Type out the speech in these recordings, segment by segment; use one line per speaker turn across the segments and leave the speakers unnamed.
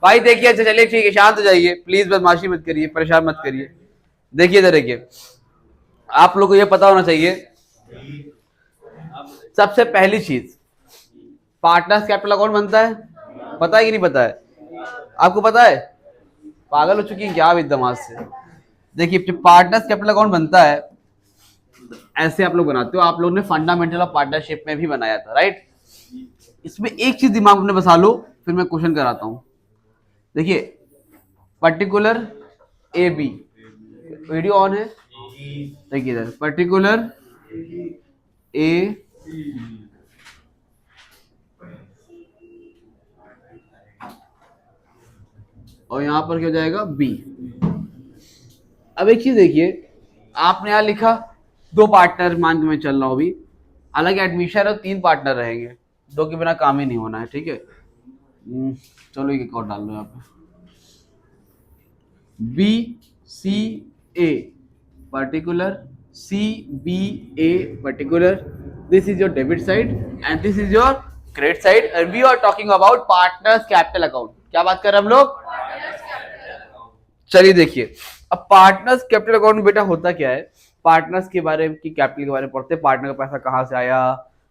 भाई देखिए, अच्छा चलिए ठीक है, शांत हो जाइए प्लीज, बदमाशी मत करिए, परेशान मत करिए। देखिए इधर देखिए, आप लोग को ये पता होना चाहिए सबसे पहली चीज, पार्टनर्स कैपिटल अकाउंट बनता है, पता है कि नहीं पता है? आपको पता है? पागल हो चुकी है क्या आप एकदम आज से? देखिए जब पार्टनर्स कैपिटल अकाउंट बनता है, ऐसे आप लोग बनाते हो, आप लोग ने फंडामेंटल ऑफ पार्टनरशिप में भी बनाया था, राइट? इसमें एक चीज दिमाग में बसा लो, फिर मैं क्वेश्चन कराता हूं। देखिए, particular A B, video on है? देखिए इधर, पर्टिकुलर ए और यहां पर क्या हो जाएगा, बी। अब एक चीज देखिए, आपने यहां लिखा दो पार्टनर मान के मैं चल रहा हूं अभी, हालांकि एडमिशन है, 3 पार्टनर रहेंगे, 2 के बिना काम ही नहीं होना है, ठीक है? चलो एक और डाल लो यहाँ पे, B C A particular, C B A particular, this is your debit side and this is your credit side, and we are talking about partners capital account. क्या बात कर रहे हैं हम लोग? चलिए देखिए, अब पार्टनर्स कैपिटल अकाउंट में बेटा होता क्या है, पार्टनर्स के बारे में की कैपिटल के बारे में पढ़ते हैं, पार्टनर का पैसा कहाँ से आया,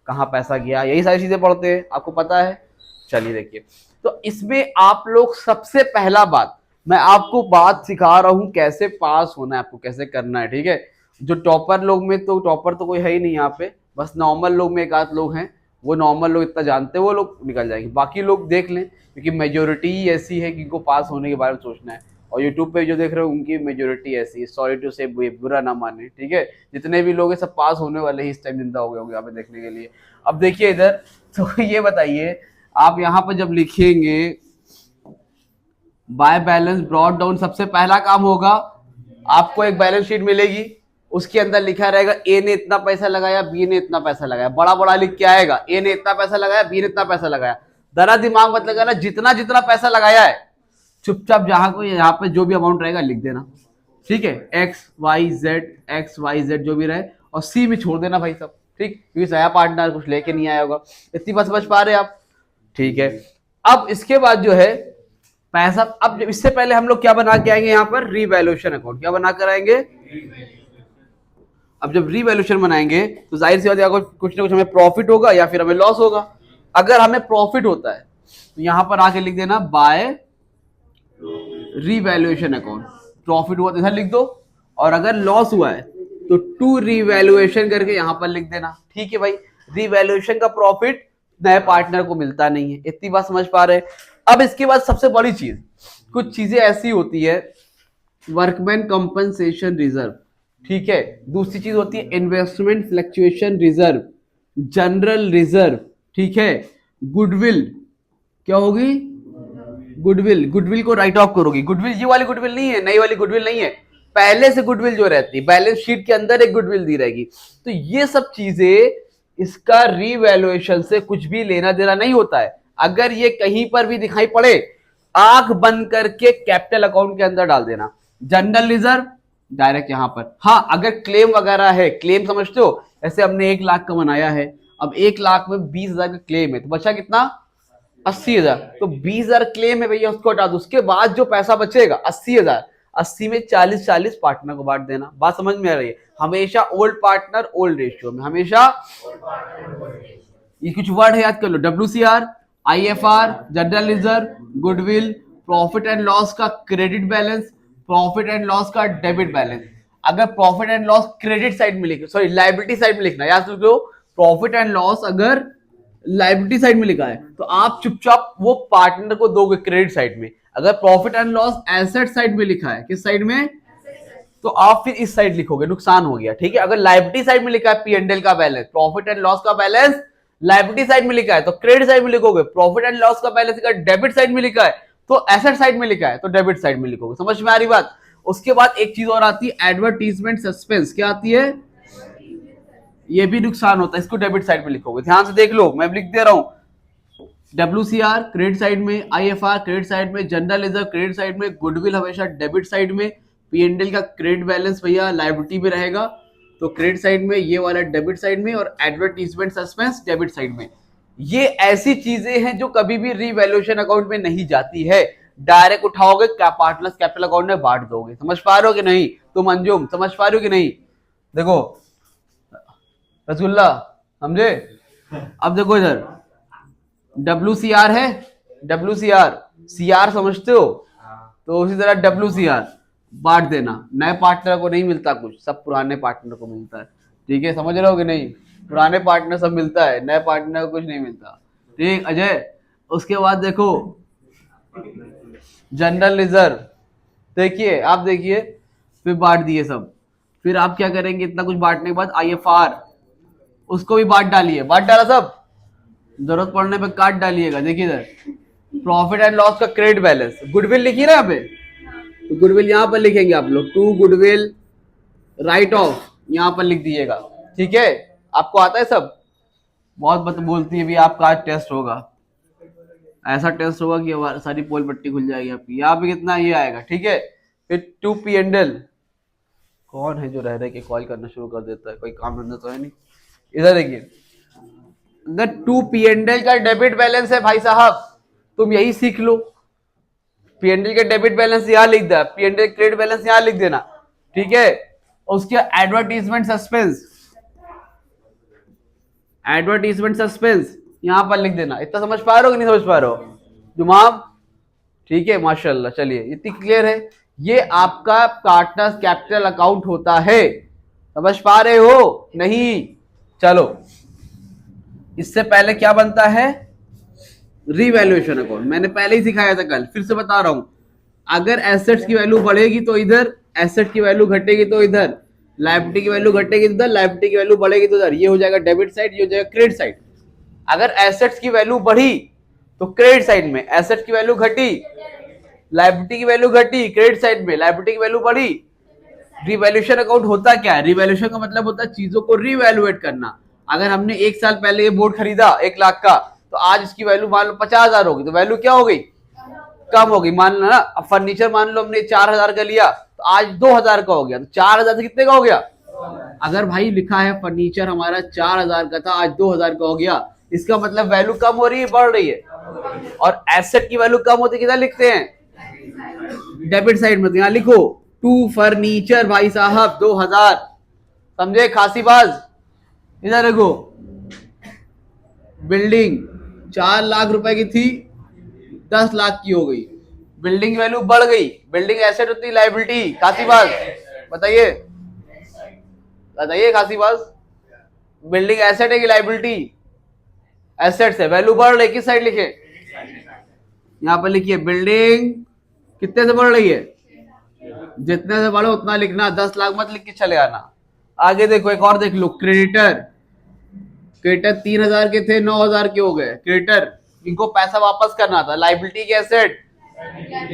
कहाँ पैसा गया, यही सारी चीजें पढ़ते हैं, आपको पता है। चलिए देखिए, तो इसमें आप लोग सबसे पहला बात, मैं आपको बात सिखा रहा हूं कैसे पास होना है, आपको कैसे करना है, ठीक है? जो टॉपर लोग में, तो टॉपर तो कोई है ही नहीं यहाँ पे, बस नॉर्मल लोग में एक आध लोग हैं, वो नॉर्मल लोग इतना जानते हैं, वो लोग निकल जाएंगे, बाकी लोग देख लें, क्योंकि मेजोरिटी ही ऐसी है कि इनको पास होने के बारे में सोचना है, और यूट्यूब पे जो देख रहे हो उनकी मेजोरिटी ऐसी है, सॉरी टू से, बुरा ना माने, ठीक है? जितने भी लोग हैं सब पास होने वाले ही इस टाइम जिंदा हो गए होंगे यहाँ पे देखने के लिए। अब देखिए इधर, तो ये बताइए, आप यहाँ पर जब लिखेंगे बाय बैलेंस ब्रॉड डाउन, सबसे पहला काम होगा, आपको एक बैलेंस शीट मिलेगी, उसके अंदर लिखा रहेगा ए ने इतना पैसा लगाया, बी ने इतना पैसा लगाया, बड़ा बड़ा लिख के आएगा, ए ने इतना पैसा लगाया, बी ने इतना पैसा लगाया। जरा दिमाग मत लगाना, जितना जितना पैसा लगाया है चुपचाप जहां को यहाँ पे जो भी अमाउंट रहेगा लिख देना, ठीक है? एक्स वाई जेड जो भी रहे, और सी में छोड़ देना भाई सब, ठीक? क्योंकि नया पार्टनर कुछ लेके नहीं आया होगा। इतनी बात समझ पा रहे हैं आप? ठीक है। अब इसके बाद जो है पैसा, अब इससे पहले हम लोग क्या बना के आएंगे यहाँ पर, रीवैल्यूएशन अकाउंट। क्या बना कर आएंगे? अब जब रीवैल्यूएशन बनाएंगे तो जाहिर सी बात है कुछ ना कुछ हमें प्रॉफिट होगा या फिर हमें लॉस होगा। अगर हमें प्रॉफिट होता है तो यहां पर आके लिख देना बाय रीवैल्यूएशन अकाउंट, प्रॉफिट हुआ तो इधर लिख दो, और अगर लॉस हुआ है तो टू रीवैल्यूएशन करके यहां पर लिख देना, ठीक है भाई? रीवैल्यूएशन का प्रॉफिट नए पार्टनर को मिलता नहीं है, इतनी बात समझ पा रहे हैं? अब इसके बाद सबसे बड़ी चीज, कुछ चीजें ऐसी होती है, वर्कमैन कंपनसेशन रिजर्व, ठीक है? दूसरी चीज होती है investment fluctuation reserve, general reserve, ठीक है? गुडविल, क्या होगी? गुडविल, गुडविल को राइट ऑफ करोगी, गुडविल ये वाली गुडविल नहीं है, नई वाली गुडविल नहीं है, पहले से गुडविल जो रहती है बैलेंस शीट के अंदर एक गुडविल दी रहेगी। तो ये सब चीजें इसका रीवैल्यूएशन से कुछ भी लेना देना नहीं होता है। अगर ये कहीं पर भी दिखाई पड़े, आंख बंद करके कैपिटल अकाउंट के अंदर डाल देना, जनरल रिजर्व डायरेक्ट यहां पर। हाँ, अगर क्लेम वगैरह है, क्लेम समझते हो, ऐसे हमने 1 लाख का बनाया है, अब 1 लाख में 20,000 का क्लेम है, तो बचा कितना? 80,000। तो 20,000 क्लेम है भैया, उसको हटा दो, उसके बाद जो पैसा बचेगा 80,000, 80 में 40-40 पार्टनर को बांट देना। बात समझ में आ रही है? हमेशा ओल्ड पार्टनर ओल्ड रेशियो में, हमेशा। ये कुछ वर्ड है, याद कर लो, WCR, IFR, general reserve, goodwill, profit and loss का credit balance, profit and loss का डेबिट बैलेंस। अगर profit and loss credit side में लिखना, सॉरी लाइबिलिटी साइड में लिखना, याद रखो, प्रॉफिट एंड लॉस अगर लाइबिलिटी साइड में लिखा है तो आप चुपचाप वो पार्टनर को दोगे क्रेडिट साइड में। अगर profit and loss asset side में लिखा है, किस साइड में, तो आप फिर इस साइड लिखोगे, नुकसान हो गया, ठीक है? अगर लाइबिलिटी साइड में लिखा है P&L का बैलेंस, प्रॉफिट एंड लॉस का बैलेंस लाइबिलिटी साइड में लिखा है तो क्रेडिट साइड में लिखोगे, प्रॉफिट एंड लॉस का बैलेंस अगर डेबिट साइड में लिखा है तो एसेट साइड में लिखा है तो डेबिट साइड में लिखोगे। समझ में आ रही बात? उसके बाद एक चीज और आती है, एडवर्टीजमेंट सस्पेंस। क्या आती है? ये भी नुकसान होता है, इसको डेबिट साइड में लिखोगे। ध्यान से देख लो, मैं लिख दे रहा हूं, WCR क्रेडिट साइड में, IFR क्रेडिट साइड में, जनरल रिजर्व क्रेडिट साइड में, गुडविल हमेशा डेबिट साइड में, P&L का क्रेडिट बैलेंस भैया लायबिलिटी में रहेगा तो क्रेडिट साइड में, ये वाला डेबिट साइड में, और एडवर्टीजमेंट सस्पेंस डेबिट साइड में। ये ऐसी चीजें हैं जो कभी भी रीवैल्यूएशन अकाउंट में नहीं जाती है, डायरेक्ट उठाओगे पार्टनर्स कैपिटल अकाउंट में बांट दोगे। समझ पा रहे हो कि नहीं तुम अंजुम, समझ पा रहे हो कि नहीं? देखो रसगुल्ला, समझे? अब देखो इधर WCR है, WCR, CR समझते हो? तो उसी तरह WCR बांट देना, नए पार्टनर को नहीं मिलता कुछ, सब पुराने पार्टनर को मिलता है। ठीक है, समझ रहे हो कि नहीं? पुराने पार्टनर सब मिलता है, नए पार्टनर को कुछ नहीं मिलता। ठीक अजय, उसके बाद देखो जनरल रिजर्व, देखिए आप देखिए, फिर बांट दिए सब। फिर आप क्या करेंगे, इतना कुछ बांटने के बाद IFR उसको भी बांट डालिए, बांट डाला सब, जरूरत पड़ने पे काट डालिएगा। देखिए इधर प्रॉफिट एंड लॉस का क्रेडिट बैलेंस, गुडविल लिखिए ना यहाँ पे, तो गुडविल यहाँ पर लिखेंगे आप लोग, टू गुडविल राइट ऑफ यहाँ पर लिख दीजिएगा। ठीक है, आपको आता है सब? बहुत बात बोलती है भी आपका आज टेस्ट होगा, ऐसा टेस्ट होगा कि सारी पोल पट्टी खुल जाएगी आपकी। यहाँ पे कितना ये आएगा, ठीक है। फिर 2 P&L, कौन है जो रह रहे के कॉल करना शुरू कर देता है, कोई काम धंधा तो है नहीं। इधर देखिए, अगर 2 P&L का डेबिट बैलेंस है भाई साहब, तुम यही सीख लो, P&L के डेबिट बैलेंस यहाँ लिख दे, P&L क्रेडिट बैलेंस यहाँ लिख देना। ठीक है, उसके एडवर्टीजमेंट सस्पेंस, एडवर्टीजमेंट सस्पेंस यहां पर लिख देना। इतना समझ पा रहे हो कि नहीं समझ पा रहे हो जुमाम? ठीक है, माशाल्लाह। चलिए, इतनी क्लियर है। ये आपका पार्टनर्स कैपिटल अकाउंट होता है, समझ पा रहे हो नहीं? चलो, इससे पहले क्या बनता है, रीवैल्यूएशन अकाउंट। मैंने पहले ही सिखाया था कल, फिर से बता रहा हूं। अगर एसेट्स की वैल्यू बढ़ेगी तो इधर, एसेट की वैल्यू घटेगी तो इधर, लायबिलिटी की वैल्यू घटेगी तो इधर, लायबिलिटी की वैल्यू बढ़ेगी तो इधर। ये हो जाएगा डेबिट साइड, ये हो जाएगा क्रेडिट साइड। अगर एसेट्स की वैल्यू बढ़ी तो क्रेडिट साइड में, एसेट की वैल्यू घटी, लायबिलिटी की वैल्यू घटी, क्रेडिट साइड में, लायबिलिटी की वैल्यू बढ़ी। रिवैल्यूएशन अकाउंट होता क्या है? रिवैल्यूएशन का मतलब होता है चीजों को रिवैल्यूएट करना। अगर हमने 1 साल पहले ये बोर्ड खरीदा 1 लाख का, तो आज इसकी वैल्यू मान लो 50,000 होगी, तो वैल्यू क्या हो गई, कम हो गई। मान लो ना, अब फर्नीचर मान लो हमने 4,000 का लिया, तो आज 2,000 का हो गया, तो 4,000 से कितने का हो गया? अगर भाई लिखा है फर्नीचर हमारा 4,000 का था, आज 2,000 का हो गया, इसका मतलब वैल्यू कम हो रही है, बढ़ रही है। और एसेट की वैल्यू कम होती किधर लिखते हैं, डेबिट साइड में। यहाँ लिखो 2 फर्नीचर भाई साहब 2,000, समझे खासीबाज? इधर देखो, बिल्डिंग 4 लाख रुपए की थी, 10 लाख की हो गई, बिल्डिंग की वैल्यू बढ़ गई। बिल्डिंग एसेट होती है, लायबिलिटी। खासीबाज बताइए, बताइए खासीबाज, बिल्डिंग एसेट है कि लायबिलिटी? एसेट्स है, वैल्यू बढ़ रही, किस साइड लिखे? यहां पर लिखिए, बिल्डिंग कितने से बढ़ रही है, जितने से बढ़े उतना लिखना, 10 लाख मत लिख के चले आना। आगे देखो, एक और देख लो, क्रेडिटर, क्रेडिटर 3,000 के थे, 9,000 के हो गए। क्रेडिटर, इनको पैसा वापस करना था। लायबिलिटी की एसेट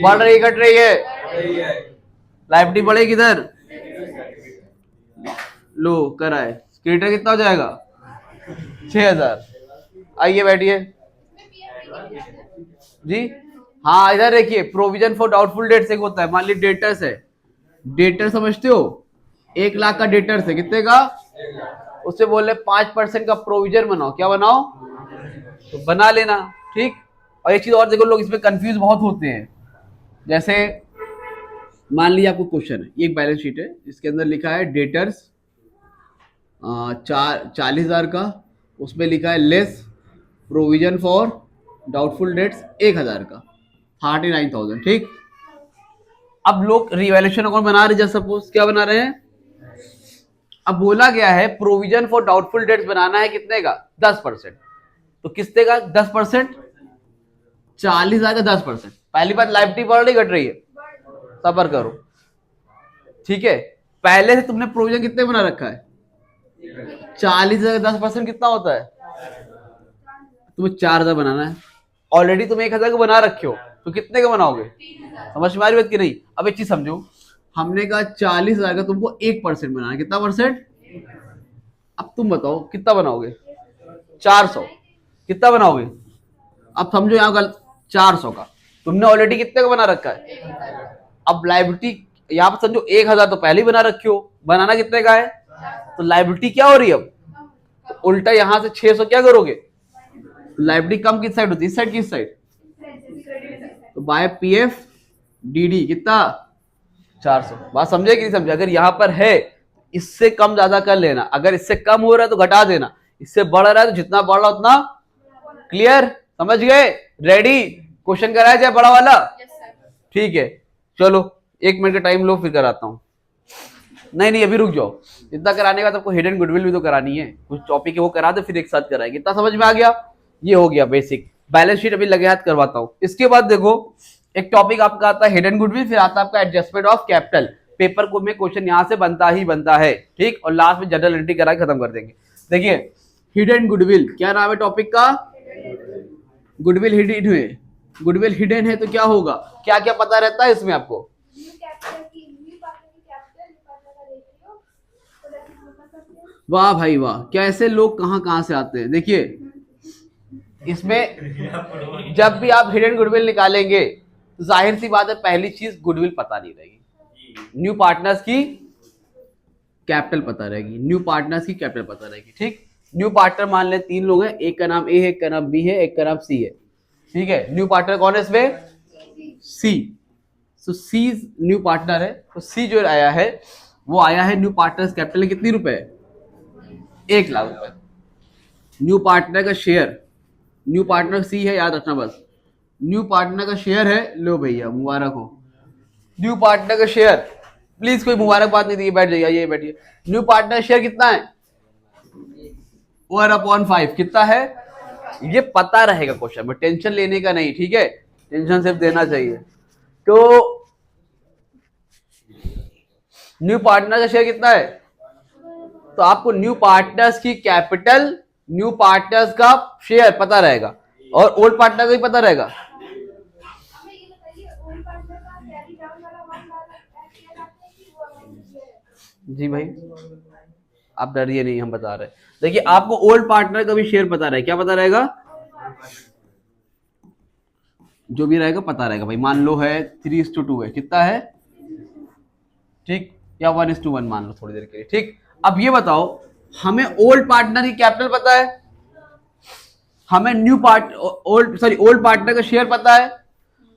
बढ़ रही घट रही है, लायबिलिटी बढ़ेगी किधर, लो कराए। क्रेडिटर कितना हो जाएगा, 6,000। आइए बैठिए जी। हाँ, इधर देखिए, प्रोविजन फॉर डाउटफुल डेट्स एक होता है। मान ली डेटर्स है, डेटर समझते हो, 1 लाख का डेटर्स है, कितने का? उससे बोले 5% का प्रोविजन बनाओ। क्या बनाओ? तो बना लेना, ठीक। और एक चीज और देखो, लोग इसमें कंफ्यूज बहुत होते हैं। जैसे मान लिया आपको क्वेश्चन है, ये एक बैलेंस शीट है, इसके अंदर लिखा है डेटर्स 40,000 का, उसमें लिखा है less provision for doubtful debts 1,000 का, 39,000, ठीक। अब लोग रिवैल्यूएशन अकाउंट बना रहे हैं, जैसे सपोज क्या बना रहे हैं, अब बोला गया है प्रोविजन फॉर डाउटफुल डेट्स बनाना है, कितने का, 10%। तो कितने का 10%, 40,000 का 10%। पहली बात, लायबिलिटी बढ़ रही घट रही है, सबर करो, ठीक है। पहले से तुमने प्रोविजन कितने बना रखा है, 40,000 का 10% कितना होता है, तुम्हें 4,000 बनाना है। ऑलरेडी तुम 1,000 का बना रखे हो, तो कितने का बनाओगे? समझ में आ रही बात की नहीं? अब एक चीज समझो, हमने कहा 40,000 का तुमको 1% बनाना है, कितना परसेंट? अब तुम बताओ कितना बनाओगे? 400। कितना बनाओगे? अब समझो यहाँ गलत, 400 का तुमने ऑलरेडी कितने का बना रखा है। अब लायबिलिटी यहाँ पर समझो 1,000 तो पहले ही बना रखी हो, बनाना कितने का है, तो लायबिलिटी क्या हो रही है अब, तो उल्टा यहां से 600 क्या करोगे, लाइबिलिटी कम किस साइड होती है, इस साइड किस साइड, तो by P F D D कितना 400। बात समझे कि नहीं समझे? अगर यहाँ पर है इससे कम ज्यादा कर लेना, अगर इससे कम हो रहा है तो घटा देना, इससे बढ़ रहा है तो जितना बढ़ रहा उतना। क्लियर, समझ गए? रेडी? क्वेश्चन कराया जाए बड़ा वाला? ठीक है, चलो 1 मिनट का टाइम लो, फिर कराता हूँ। नहीं अभी रुक जाओ, इतना कराने का आपको हिडन गुडविल भी तो करानी है, कुछ टॉपिक है वो करा दो, फिर एक साथ कराएंगे। इतना समझ में आ गया? ये हो गया बेसिक। बैलेंस शीट अभी लगे हाथ करवाता हूँ। इसके बाद देखो एक टॉपिक आपका आता है हिडन गुडविल, फिर आता है आपका एडजस्टमेंट ऑफ कैपिटल। पेपर को में क्वेश्चन यहां से बनता ही बनता है, ठीक, और लास्ट में जनरल एंट्री करा के खत्म कर देंगे। देखिए हिडन गुडविल, क्या नाम है टॉपिक का? गुडविल हिडन है। गुडविल हिडन है तो क्या होगा, क्या क्या पता रहता है इसमें आपको? वाह भाई वाह, क्या ऐसे लोग कहां से आते हैं। देखिए इसमें जब भी आप हिडन गुडविल निकालेंगे तो जाहिर सी बात है पहली चीज गुडविल पता नहीं रहेगी, न्यू पार्टनर्स की कैपिटल पता रहेगी, न्यू पार्टनर्स की कैपिटल पता रहेगी। ठीक, न्यू पार्टनर मान ले 3 लोग हैं, एक का नाम ए है, एक का नाम बी है, एक का नाम सी है। ठीक है, न्यू पार्टनर कौन है इसमें? सी। सो सी न्यू पार्टनर है, तो सी जो आया है वो आया है न्यू पार्टनर्स कैपिटल कितनी रुपए? 1 लाख रुपए। न्यू पार्टनर का शेयर, न्यू पार्टनर सी है, याद रखना बस। न्यू पार्टनर का शेयर है, लो भैया मुबारक हो। न्यू पार्टनर का शेयर, प्लीज कोई मुबारकबाद नहीं दी, बैठ जाइए, ये बैठिए। न्यू पार्टनर शेयर कितना है? 1/5 कितना है? ये पता रहेगा क्वेश्चन में, टेंशन लेने का नहीं, ठीक है, टेंशन सिर्फ देना चाहिए। तो न्यू पार्टनर का शेयर कितना है? तो आपको न्यू पार्टनर्स की कैपिटल, न्यू पार्टनर्स का शेयर पता रहेगा, और ओल्ड पार्टनर का भी पता रहेगा। जी भाई आप डरिए नहीं, हम बता रहे हैं। देखिए आपको ओल्ड पार्टनर का भी शेयर पता रहेगा, क्या पता रहेगा? जो भी रहेगा पता रहेगा भाई। मान लो है 3:2 है, कितना है? ठीक, या 1:1 मान लो थोड़ी देर के लिए। ठीक, अब ये बताओ हमें ओल्ड पार्टनर की कैपिटल पता है, हमें ओल्ड पार्टनर का शेयर पता है,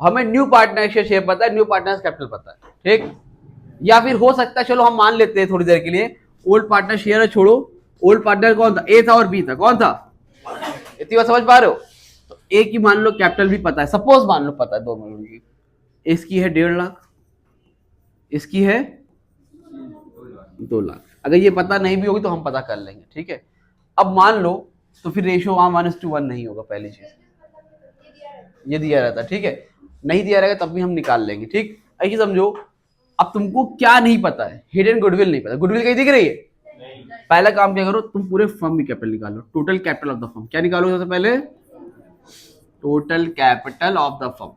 हमें न्यू पार्टनर का शेयर पता है, न्यू पार्टनर कैपिटल पता है। ठीक, या फिर हो सकता है, चलो हम मान लेते हैं थोड़ी देर के लिए, ओल्ड पार्टनर शेयर है, छोड़ो, ओल्ड पार्टनर कौन था? ए था और बी था, कौन था? इतनी बात समझ पा रहे हो? तो ए की मान लो कैपिटल भी पता है, सपोज मान लो पता है 2 मिनट की, इसकी है 1.5 लाख, इसकी है 2 लाख। अगर ये पता नहीं भी होगी तो हम पता कर लेंगे, ठीक है। अब मान लो तो फिर रेशियो वहां 1:1 नहीं होगा, पहली चीज ये दिया रहता, ठीक है, नहीं दिया रहेगा तब भी हम निकाल लेंगे। ठीक, ऐसे समझो। अब तुमको क्या नहीं पता है? हिडन गुडविल नहीं पता, गुडविल कहीं दिख रही है? पहला काम क्या करो, तुम पूरे फर्म की कैपिटल निकालो, total capital of the firm. क्या निकालो सबसे पहले? Total capital of the firm.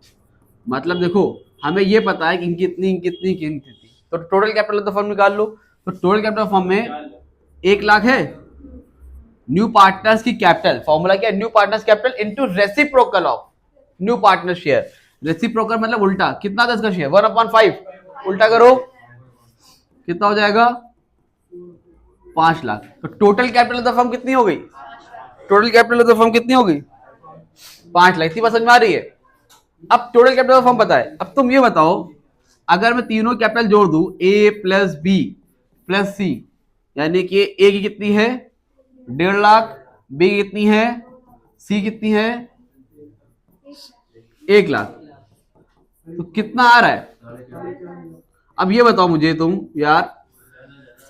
मतलब देखो हमें ये पता है कि इनकी इतनी कितनी कीमती थी, तो total capital of the firm निकाल लो। तो टोटल कैपिटल ऑफ फर्म में 1 लाख है, न्यू पार्टनर्स की कैपिटल, फॉर्मूला क्या है? New partners capital into reciprocal of new partner share. Reciprocal मतलब उल्टा, कितना था इसका शेयर? 1/5, उल्टा करो कितना हो जाएगा? 5 लाख। तो total capital of the firm कितनी हो गई? Total capital of the firm कितनी हो गई? 5 लाख। इतनी बात समझ में आ रही है? अब टोटल कैपिटल ऑफ फर्म पता है। अब तुम ये बताओ, अगर मैं तीनों कैपिटल जोड़ दूं, ए प्लस बी प्लस सी, यानी कि ए की कितनी है? 1.5 लाख, बी की कितनी है? सी कितनी है? 1 लाख। तो कितना आ रहा है? अब ये बताओ मुझे तुम यार,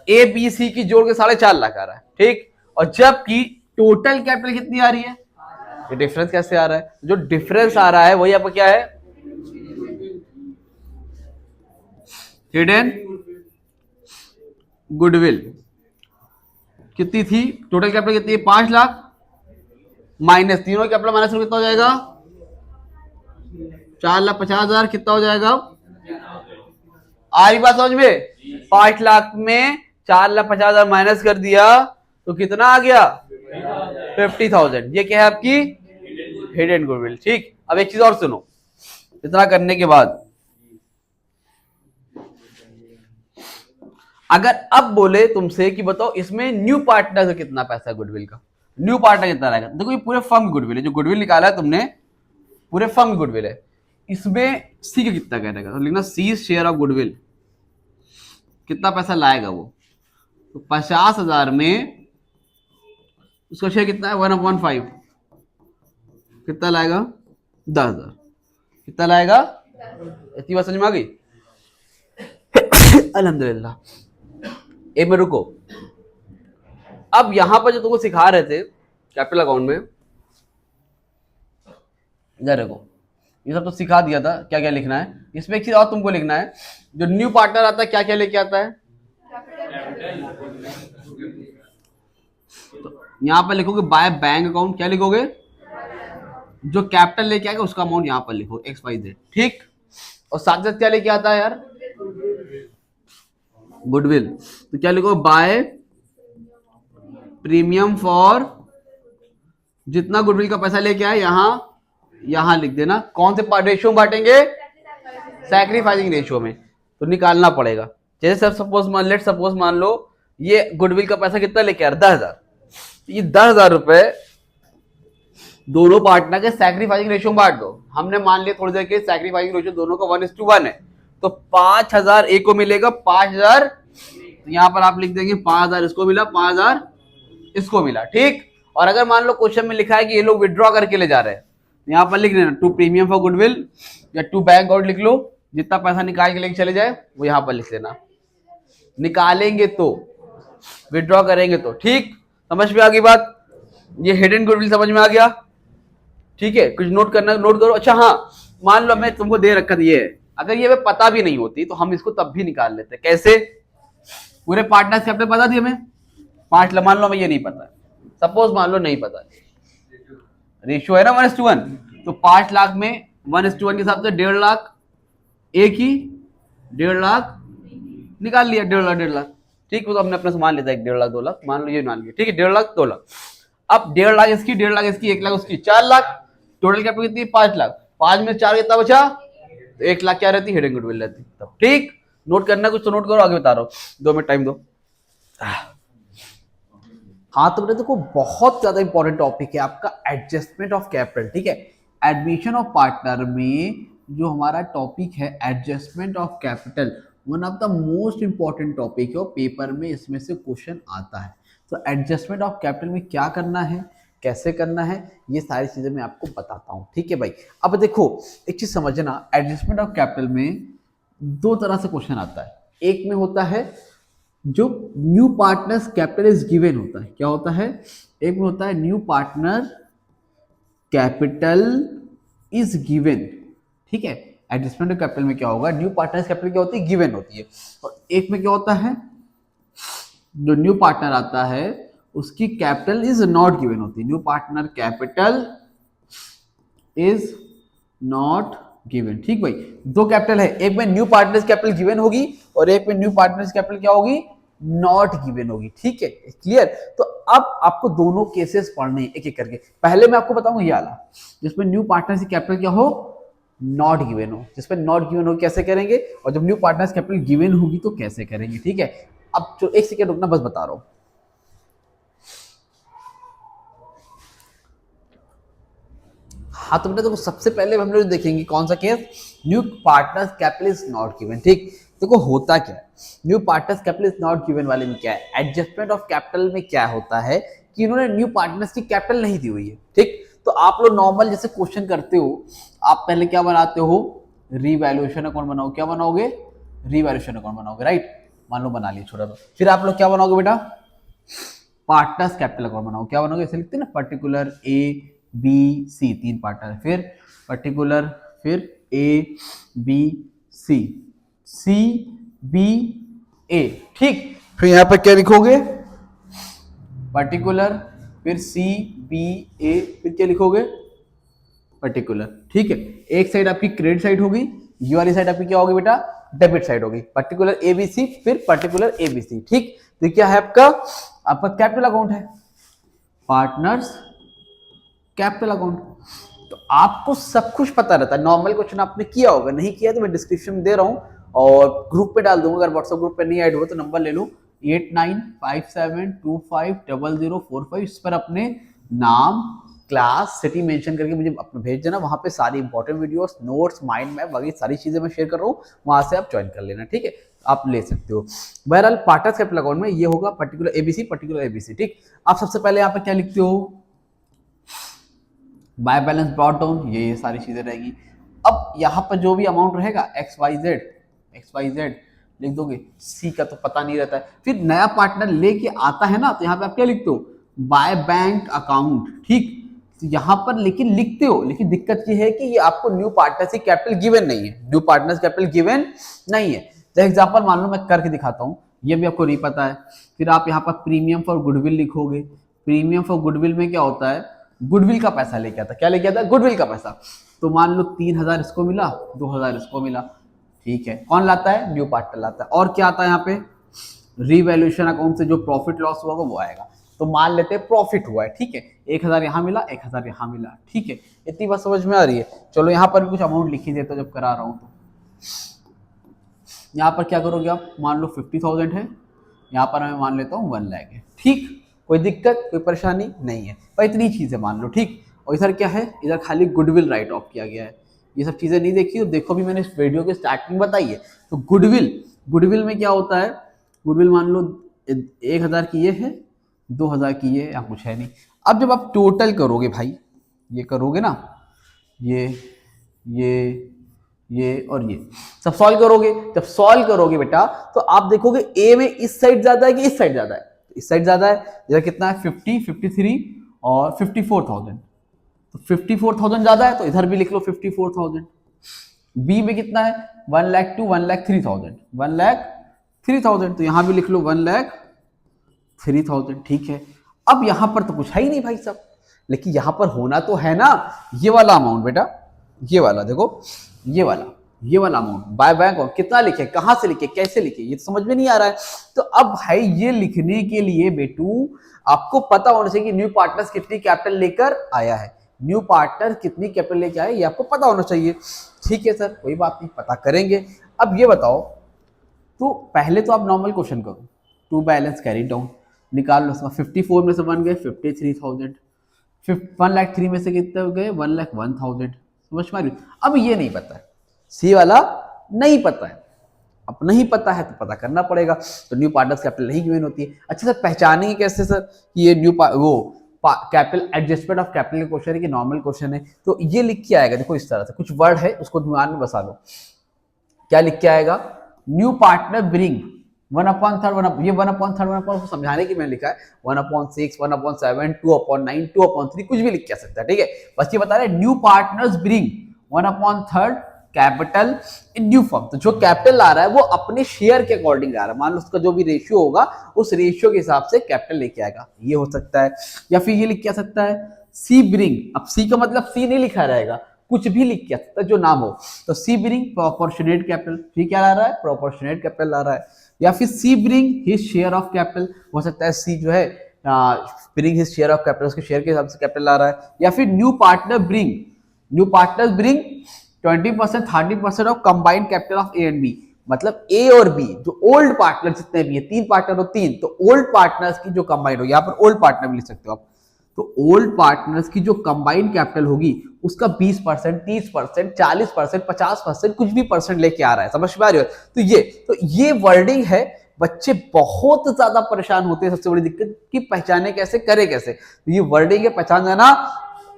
ए बी सी की जोड़ के 4.5 लाख आ रहा है, ठीक, और जबकि टोटल कैपिटल कितनी आ रही है? ये डिफरेंस कैसे आ रहा है? जो डिफरेंस आ रहा है वही आपका क्या है? Hidden goodwill. कितनी थी टोटल कैपिटल? कितनी है? 5 लाख माइनस तीनों कैपिटल माइनस कितना हो जाएगा? 4,50,000। कितना हो जाएगा? आ रही बात समझ में? 5 लाख में 4,50,000 माइनस कर दिया तो कितना आ गया? 50,000। ये क्या है आपकी? Hidden goodwill. ठीक, अब एक चीज और सुनो, इतना करने के बाद अगर अब बोले तुमसे कि बताओ इसमें न्यू पार्टनर का कितना पैसा है गुडविल का, न्यू पार्टनर कितना रहेगा, देखो ये पूरे फर्म की गुडविल है, जो गुडविल निकाला है तुमने पूरे फर्म की गुडविल है, इसमें सी का कितना क्या रहेगा, तो लिखना सी शेयर ऑफ गुडविल, कितना पैसा लाएगा वो, तो 50,000 में उसका शेयर कितना है 1/5, कितना लाएगा 10,000, कितना लाएगा, इतनी बात समझ में आ गई। अल्हम्दुलिल्लाह। एक में रुको, अब यहां पर जो तुमको सिखा रहे थे कैपिटल अकाउंट में, इधर देखो ये सब तो सिखा दिया था क्या क्या लिखना है, इसमें एक चीज और तुमको लिखना है, जो न्यू पार्टनर आता है क्या क्या लेके आता है, तो यहां पर लिखोगे बाय बैंक अकाउंट, क्या लिखोगे, जो कैपिटल लेके आएगा उसका अमाउंट यहां पर लिखो XYZ, ठीक, और साथ साथ क्या लेके आता है यार, गुडविल, तो क्या लिखो बाय प्रीमियम फॉर, जितना गुडविल का पैसा लेके आए यहां लिख देना, कौन से रेशियो में बांटेंगे, सैक्रिफाइसिंग रेशियो में, तो निकालना पड़ेगा। जैसे सपोज मान लो ये गुडविल का पैसा कितना लेके आ रहा है 10,000, ये 10,000 रुपए दोनों पार्टनर के सैक्रिफाइसिंग रेशियो में बांट दो, हमने मान लिया थोड़ी देर के सैक्रिफाइसिंग रेशियो दोनों का 1:1 है, तो 5,000 एक को मिलेगा, 5,000 तो यहां पर आप लिख देंगे 5,000 इसको मिला, 5,000 इसको मिला, ठीक। और अगर मान लो क्वेश्चन में लिखा है कि ये लोग विड्रॉ करके ले जा रहे हैं, यहाँ पर लिख लेना टू प्रीमियम फॉर गुडविल या टू बैंक अकाउंट लिख लो, जितना पैसा निकाल के लेके चले जाए वो यहाँ पर लिख लेना, निकालेंगे तो विड्रॉ करेंगे तो, ठीक, समझ में आ गई बात, ये हिडन गुडविल समझ में आ गया, ठीक है, कुछ नोट करना नोट करो। अच्छा हाँ, मान लो मैं तुमको दे रखा ये है, अगर ये हमें पता भी नहीं होती तो हम इसको तब भी निकाल लेते, कैसे, पूरे पार्टनर्स कैपिटल पता थी हमें 5 लाख, मान लो हमें ये नहीं पता है, सपोज मान लो नहीं पता है, रेशियो है ना 1:1, तो 5 लाख में 1:1 के हिसाब से 1.5 लाख एक ही 1.5 लाख निकाल लिया, 1.5 लाख, ठीक, वो तो हमने अपना सामान लेता है 1.5 लाख 2 लाख मान लो, ये मान लिया, ठीक है, 1.5 लाख 2 लाख, अब 1.5 लाख इसकी, 1.5 लाख इसकी, 1 लाख उसकी, 4 लाख, टोटल कैपिटल कितनी 5 लाख, 5 में 4 कितना बचा, तो 1 लाख क्या रहती, हिडन गुडविल रहती, तब ठीक, नोट करना कुछ तो नोट करो, आगे बता रहा हूँ, 2 मिनट टाइम दो। हाँ तो देखो बहुत ज्यादा इंपॉर्टेंट टॉपिक है आपका एडजस्टमेंट ऑफ कैपिटल, ठीक है, एडमिशन ऑफ पार्टनर में जो हमारा टॉपिक है adjustment of capital, one of the most important topic है और पेपर में इसमें से क्वेश्चन आता है। तो एडजस्टमेंट ऑफ कैपिटल में क्या करना है, कैसे करना है, ये सारी चीजें मैं आपको बताता हूँ, ठीक है भाई। अब देखो एक चीज समझना, एडजस्टमेंट ऑफ कैपिटल में 2 तरह से क्वेश्चन आता है, एक में होता है जो new partners capital is given होता है, क्या होता है, एक में होता है new partner capital is given, ठीक है, एडजस्टमेंट ऑफ कैपिटल में क्या होगा, न्यू पार्टनर्स कैपिटल क्या होती है, गिवन होती है, और एक में क्या होता है, जो न्यू पार्टनर आता है उसकी कैपिटल इज नॉट गिवन होती है, new partner capital is not given, ठीक भाई, 2 कैपिटल है, एक में न्यू पार्टनर्स कैपिटल गिवन होगी और एक में न्यू पार्टनर्स कैपिटल क्या होगी, नॉट गिवन होगी, ठीक है, क्लियर। तो अब आपको दोनों केसेस पढ़ने एक एक करके, पहले मैं आपको बताऊंगा ये वाला जिसमें न्यू पार्टनर्स कैपिटल क्या हो, नॉट गिवन हो, जिसमें नॉट गिवन हो कैसे करेंगे, और जब न्यू पार्टनर्स कैपिटल गिवन होगी तो कैसे करेंगे, ठीक है। अब जो एक सेकेंड रुकना, बस बता रहा हूं, हाँ तो बेटा देखो सबसे पहले हम लोग देखेंगे कौन सा case, new partners capital is not given, ठीक, देखो होता क्या है, new partners capital is not given वाले में क्या है, एडजस्टमेंट ऑफ कैपिटल में क्या होता है कि इन्होंने न्यू पार्टनर्स की कैपिटल नहीं दी हुई है, ठीक, तो आप लोग नॉर्मल जैसे क्वेश्चन करते हो, आप पहले क्या बनाते हो, रीवैल्यूएशन अकाउंट बनाओ, क्या बनाओगे, रीवैल्यूएशन अकाउंट बनाओगे, राइट, मान लो बना लिया छोटा सा, फिर आप लोग क्या बनाओगे बेटा, पार्टनर्स कैपिटल अकाउंट बनाओ, क्या बनाओगे, ऐसे लिखते हैं ना, पर्टिकुलर ABC 3 पार्टनर, फिर पर्टिकुलर, फिर ABC CBA, ठीक, फिर यहां पर क्या लिखोगे, पर्टिकुलर, फिर CBA, फिर क्या लिखोगे, पर्टिकुलर, ठीक है, एक साइड आपकी क्रेडिट साइड होगी, ये वाली साइड आपकी क्या होगी बेटा, डेबिट साइड होगी, पर्टिकुलर ABC फिर पर्टिकुलर ABC, ठीक, तो क्या है आपका कैपिटल अकाउंट है, पार्टनर्स कैपिटल अकाउंट, तो आपको सब कुछ पता रहता है, नॉर्मल क्वेश्चन आपने किया होगा, नहीं किया तो मैं डिस्क्रिप्शन में दे रहा हूं और ग्रुप पे डाल दूंगा, अगर व्हाट्सएप ग्रुप पे नहीं ऐड हुआ तो नंबर ले लो, 8957250045। इस पर अपने नाम, क्लास, सिटी मेंशन करके मुझे अपना भेज देना। वहां पे सारी important videos, notes, mind map वगैरह सारी चीजें मैं शेयर कर रहा हूँ, वहां से आप ज्वाइन कर लेना, ठीक है, आप ले सकते हो। बहरहाल पार्टनर्स कैपिटल अकाउंट में ये होगा पर्टिकुलर एबीसी, पर्टिकुलर एबीसी, ठीक। आप सबसे पहले यहाँ पे क्या लिखते हो, बाय बैलेंस ब्रॉट डाउन, ये सारी चीजें रहेगी। अब यहाँ पर जो भी अमाउंट रहेगा XYZ लिख दोगे। सी का तो पता नहीं रहता है, फिर नया पार्टनर लेके आता है ना, तो यहाँ पे आप क्या लिखते हो, बाय बैंक अकाउंट, ठीक। तो यहाँ पर लेकिन लिखते हो, लेकिन दिक्कत ये है कि ये आपको न्यू पार्टनरशिप कैपिटल गिवन नहीं है, न्यू पार्टनर्स कैपिटल गिवन नहीं है। तो एग्जांपल मान लो मैं करके दिखाता हूँ, ये भी आपको नहीं पता है। फिर आप यहाँ पर प्रीमियम फॉर गुडविल लिखोगे। प्रीमियम फॉर गुडविल में क्या होता है, गुडविल का पैसा लेके आता, क्या लेके आता, गुडविल का पैसा। तो मान लो 3000 इसको मिला, 2000 इसको मिला, ठीक है। कौन लाता है, न्यू पार्टनर लाता है। और क्या आता है यहाँ पे, रीवैल्यूएशन अकाउंट से जो प्रॉफिट लॉस हुआ वो आएगा। तो मान लेते हैं प्रॉफिट हुआ है, ठीक है, 1000 यहाँ मिला, 1000 यहाँ मिला, ठीक है। इतनी बात समझ में आ रही है। चलो यहाँ पर भी कुछ अमाउंट लिखी देता जब करा रहा हूँ। तो यहाँ पर क्या करोगे आप, मान लो 50,000 है, यहाँ पर मैं मान लेता हूँ 1 लाख है, ठीक। कोई दिक्कत, कोई परेशानी नहीं है, पर इतनी चीजें मान लो, ठीक। और इधर क्या है, इधर खाली गुडविल राइट ऑफ किया गया है। ये सब चीजें नहीं देखी तो देखो, भी मैंने इस वीडियो के स्टार्टिंग बताई है। तो गुडविल में क्या होता है, गुडविल मान लो 1000 की ये है, 2000 की ये, यहाँ कुछ है नहीं। अब जब आप टोटल करोगे भाई, ये करोगे ना, ये और ये सब सॉल्व करोगे। जब सॉल्व करोगे बेटा, तो आप देखोगे ए में इस साइड ज्यादा है कि इस साइड ज्यादा है, इस साइड ज्यादा है। इधर कितना है, 50, 53 और 54,000। तो 54,000 ज्यादा है, तो इधर भी लिख लो 54,000। बी में कितना है, 1 लाख 2, 1 लाख 3,000, 1 लाख 3,000, तो यहां भी लिख लो 1 लाख 3,000, ठीक है। अब यहां पर तो कुछ है ही नहीं भाई साहब, लेकिन यहां पर होना तो है ना ये वाला अमाउंट बेटा, ये वाला देखो, ये वाला अमाउंट बाय बैंक। और कितना लिखे, कहां से लिखे, कैसे लिखे, ये तो समझ में नहीं आ रहा है। तो अब भाई ये लिखने के लिए बेटू आपको पता होना चाहिए कि न्यू पार्टनर्स कितनी कैपिटल लेकर आया है, न्यू पार्टनर कितनी कैपिटल लेकर आया, ये आपको पता होना चाहिए, ठीक है सर, कोई बात नहीं, पता करेंगे। अब ये बताओ, तो पहले तो आप नॉर्मल क्वेश्चन करो, टू बैलेंस कैरी डाउन निकाल लो। 54 में से 1 गए 53,000, 1 लाख 3 में से कितने हो गए, 1 लाख 1,000। समझ में आ रही। अब ये नहीं पता है, सी वाला नहीं पता है। अब नहीं पता है तो पता करना पड़ेगा। तो न्यू पार्टनर्स कैपिटल नहीं गिवन होती है। अच्छा सर पहचानेंगे कैसे सर कि ये न्यू वो कैपिटल एडजस्टमेंट ऑफ कैपिटल का क्वेश्चन है कि नॉर्मल क्वेश्चन है। तो ये लिख के आएगा, देखो इस तरह से कुछ वर्ड है, उसको दिमाग में बसा लो। क्या लिख के आएगा, न्यू पार्टनर ब्रिंग 1/3, ये 1/3 1/4 समझाने की मैंने लिखा है, 1/6, 1/7, 2/9, 2/3, कुछ भी लिख के आ सकता है, ठीक है। बस ये बता रहे new partners bring 1/3 capital in new form. तो जो कैपिटल ला रहा है वो अपने शेयर के अकॉर्डिंग ला रहा है, मान लो उसका जो भी रेशियो होगा उस रेशियो के हिसाब से कैपिटल लेके आएगा, ये हो सकता है। या फिर ये लिख के आ सकता है सी ब्रिंग, अब सी का मतलब सी नहीं लिखा रहेगा, कुछ भी लिख के आ सकता है जो नाम हो। तो सी ब्रिंग प्रोपोर्शनेट कैपिटल, ठीक क्या ला रहा है, प्रोपोर्शनेट कैपिटल ला रहा है। या फिर C bring his share of capital, हो सकता है सी जो है bring his share of capital, उसके शेयर के हिसाब से कैपिटल ला रहा है। या फिर new partner bring 20%, 30% of combined capital of A and B, मतलब ए और बी जो ओल्ड पार्टनर जितने भी है, 3 पार्टनर हो 3, तो ओल्ड पार्टनर्स की जो कंबाइंड हो, यहाँ पर ओल्ड पार्टनर भी लिख सकते हो आप। तो ओल्ड पार्टनर्स की जो कंबाइंड कैपिटल होगी उसका 20%, 30%, 40%, 50%, कुछ भी परसेंट लेके आ रहा है, समझ में आ रही है। तो ये वर्डिंग है, बच्चे बहुत ज्यादा परेशान होते हैं, सबसे बड़ी दिक्कत कि पहचाने कैसे, करे कैसे। तो ये वर्डिंग है, पहचान जाना।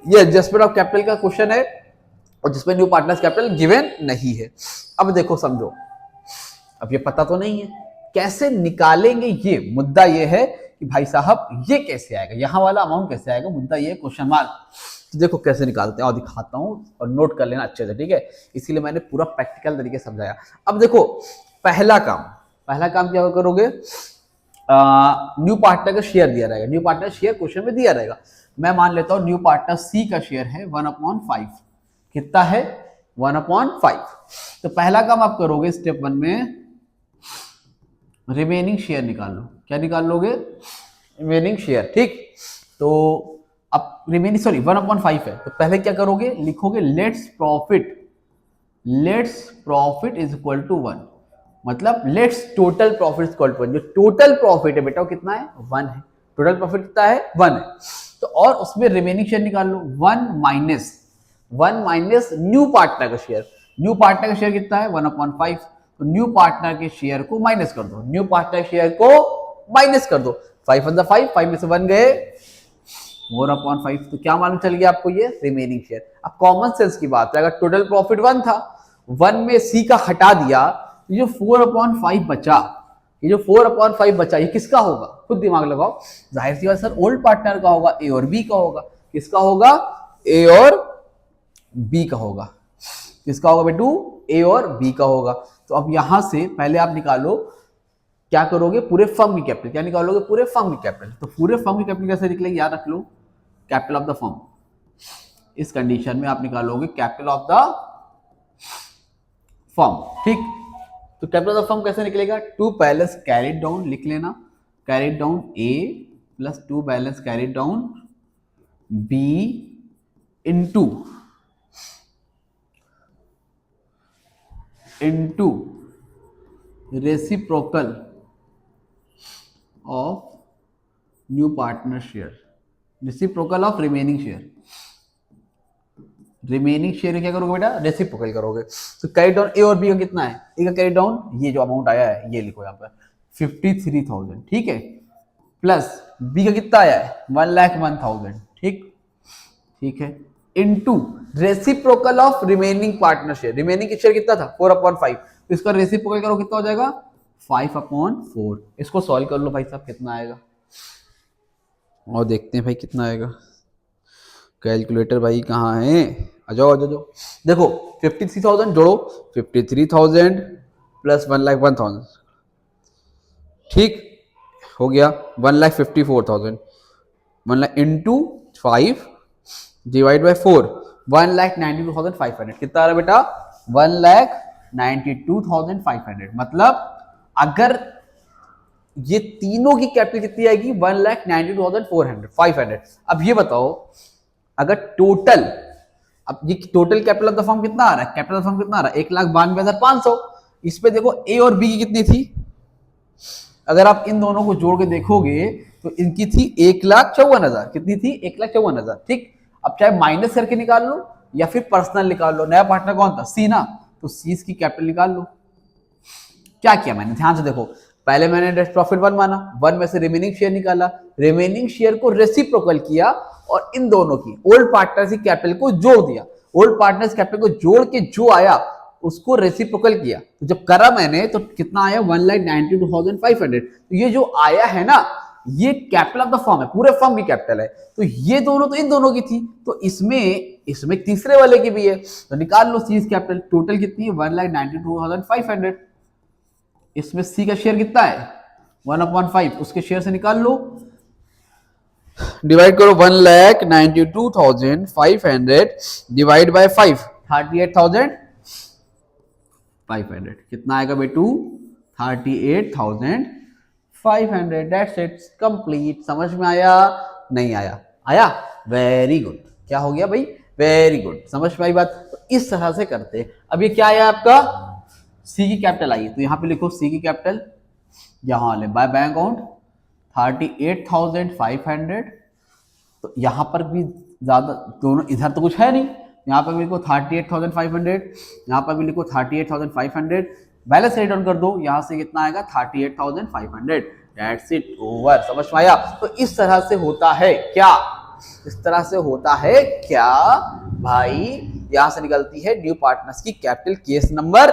ये एडजस्टमेंट ऑफ कैपिटल का क्वेश्चन है और जिसमें न्यू पार्टनर्स कैपिटल गिवन नहीं है। अब देखो समझो, अब ये पता तो नहीं है कैसे निकालेंगे, ये मुद्दा ये है कि भाई साहब ये कैसे आएगा, यहां वाला अमाउंट कैसे आएगा, मुद्दा ये क्वेश्चन मार्क। तो देखो कैसे निकालते हैं और दिखाता हूं और नोट कर लेना अच्छे से, ठीक है। इसीलिए मैंने पूरा प्रैक्टिकल तरीके से समझाया। अब देखो पहला काम क्या करोगे, न्यू पार्टनर का शेयर दिया रहेगा, न्यू पार्टनर शेयर क्वेश्चन में दिया रहेगा। मैं मान लेता हूं न्यू पार्टनर सी का शेयर है 1/5, कितना है 1/5। तो पहला काम आप करोगे स्टेप 1 में, रिमेनिंग शेयर निकाल लो। क्या निकाल लोगे, रिमेनिंग शेयर, ठीक। तो अब रिमेनिंग 1/5 है, तो पहले क्या करोगे, लिखोगे let's profit is equal to 1। मतलब let's total profit equal to 1, जो टोटल प्रॉफिट है बेटा वो कितना है 1 है, टोटल प्रॉफिट कितना है 1 है। तो और उसमें रिमेनिंग शेयर निकाल लो, 1 माइनस न्यू पार्टनर का शेयर, न्यू पार्टनर का शेयर कितना है 1/5, तो न्यू पार्टनर के शेयर को माइनस कर दो, न्यू पार्टनर शेयर को माइनस कर दो, 5 में से 1 गए 4/5, तो क्या मालूम चल गया आपको ये रिमेनिंग शेयर। अब कॉमन सेंस की बात है, अगर टोटल प्रॉफिट 1 था, 1 में सी का हटा दिया, ये जो 4/5 बचा, ये जो 4/5 बचा ये किसका होगा, खुद दिमाग लगाओ, जाहिर सी बात सर ओल्ड पार्टनर का होगा, ए और बी का होगा, किसका होगा ए और बी का होगा, किसका होगा बेटू ए और बी का होगा। तो अब यहां से पहले आप निकालो, क्या करोगे पूरे फर्म की कैपिटल, क्या निकालोगे पूरे फर्म की कैपिटल, तो पूरे फर्म की कैपिटल कैसे निकलेगी याद रख लो, कैपिटल ऑफ द फर्म, इस कंडीशन में आप निकालोगे कैपिटल ऑफ द फर्म, ठीक। तो कैपिटल ऑफ द फर्म कैसे निकलेगा, 2 बैलेंस कैरिड डाउन लिख लेना, carried down A plus 2 balance carried down B into reciprocal of new partner share, reciprocal of remaining share, remaining share क्या करोगे बेटा reciprocal करोगे। तो कैरी डाउन ए और बी का कितना है, ए का कैरी डाउन ये जो अमाउंट आया है ये लिखो यहाँ पर 53,000, ठीक है, प्लस बी का कितना आया है 1,01,000, ठीक है, into reciprocal of remaining partner share, remaining share कितना था 4/5, तो इसका रेसिप्रोकल करो कितना हो जाएगा 5/4, इसको सॉल्व कर लो भाई साहब कितना आएगा, और देखते हैं भाई कितना आएगा, कैलकुलेटर भाई कहाँ है, आ जाओ, देखो 53,000 जोड़ो 53,000 प्लस 1,01,000, ठीक हो गया 1,54,000, 1 इंटू 5 डिवाइड बाई 4, 1,92,500, कितना आ रहा बेटा 1,92,500, मतलब अगर ये तीनों की कैपिटल कितनी आएगी 1,92,500। अब ये बताओ अगर टोटल, अब ये total capital of the firm कितना आ रहा है, कैपिटल ऑफ द फर्म कितना आ रहा है 1,92,500, इस पे देखो ए और बी की कितनी थी, अगर आप इन दोनों को जोड़ के देखोगे तो इनकी थी 1,54,000, कितनी थी 1,54,000, ठीक। अब चाहे माइनस करके निकाल लो या फिर पर्सनल निकाल लो, नया पार्टनर कौन था सी ना, तो सी की कैपिटल निकाल लो। क्या किया मैंने, ध्यान से देखो, पहले मैंने नेट प्रॉफिट 1 माना, 1 में से रिमेनिंग शेयर निकाला, रिमेनिंग शेयर को रेसिप्रोकल किया और इन दोनों की ओल्ड पार्टनर की कैपिटल को जोड़ दिया, ओल्ड पार्टनर्स कैपिटल को जोड़ के जो आया उसको रेसिप्रोकल किया, तो जब करा मैंने तो कितना आया 1,92,500, तो ये जो आया है ना ये कैपिटल ऑफ द फर्म है, पूरे फर्म की कैपिटल है, तो ये दोनों तो इन दोनों की थी, तो इसमें तीसरे वाले की भी है, तो निकाल लो सी कैपिटल, टोटल कितनी है 1,92,500, इसमें सी का शेयर कितना है 1/5, उसके शेयर से निकाल लो, डिवाइड करो 1,92,500 डिवाइड बाय 5, 38,500, कितना आएगा बेटू 38,500, दैट्स इट, कंप्लीट। समझ में आया नहीं आया, आया, वेरी गुड, क्या हो गया भाई वेरी गुड, समझ में आई बात। तो इस तरह से करते हैं। अब ये क्या आया आपका सी की कैपिटल आई, तो यहां पे लिखो सी की कैपिटल, यहां ले बाय बैंक अकाउंट 38,500, तो यहां पर भी ज्यादा दोनों, इधर तो कुछ है नहीं, यहाँ पर भी लिखो 38,500, यहाँ पर भी लिखो 38,500, बैलेंस राइट डाउन कर दो, यहाँ से कितना आएगा 38,500, दैट्स इट, ओवर। समझ में आया। तो इस तरह से होता है क्या, इस तरह से होता है क्या भाई, यहां से निकलती है न्यू पार्टनर्स की कैपिटल, केस नंबर